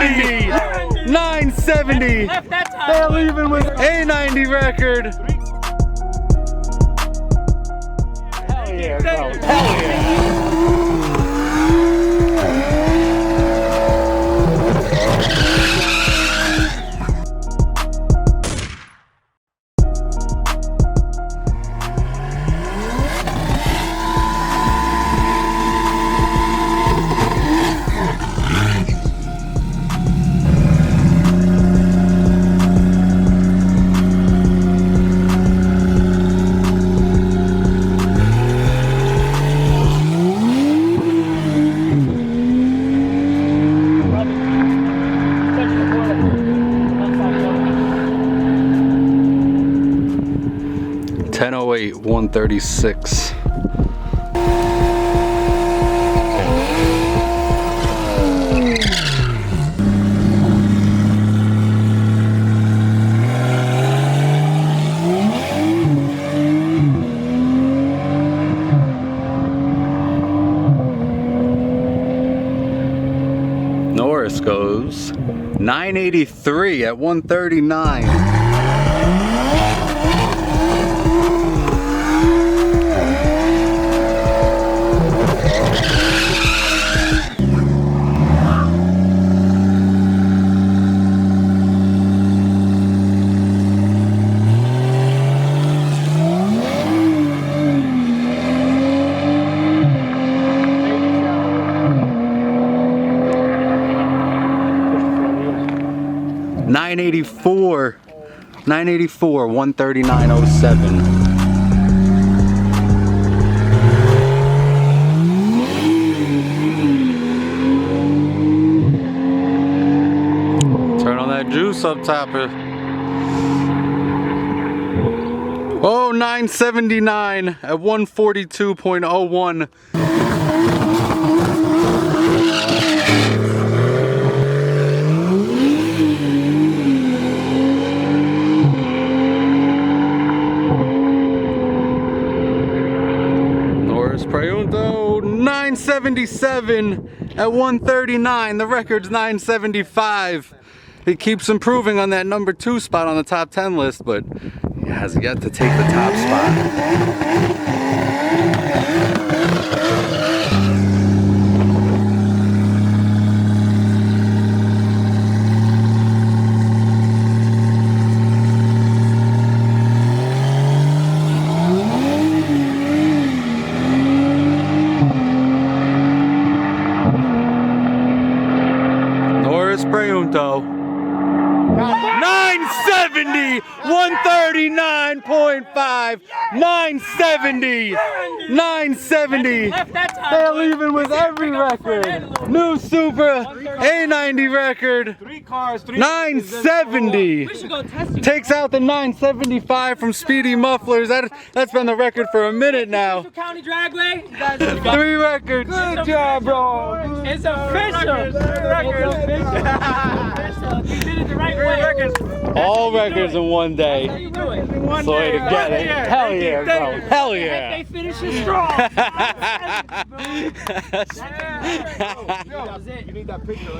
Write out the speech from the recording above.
970! 970! They're leaving with A90 record. Hell yeah, bro. Hell yeah. 10:08, 136. Norris goes 983 at 139. $984, 139.07. Turn on that juice up topper. Oh, 979 at 142.01. Norris Prayoonto 977 at 139. The record's 975. He keeps improving on that number 2 spot on the top 10 list, but he has yet to take the top spot. Norris Prayoonto 970, 139.5, 970, 970. They're leaving with every record. New Supra, A90 record, 970. Takes out the 975 from Speedy Mufflers. That's been the record for a minute now. County Dragway. 3 records. Good job, bro. It's official. It's official. You did it the right way. All records in one day. How you doing? It's the way to get it. Hell yeah, bro. Hell yeah. They finish it strong. You need that picture.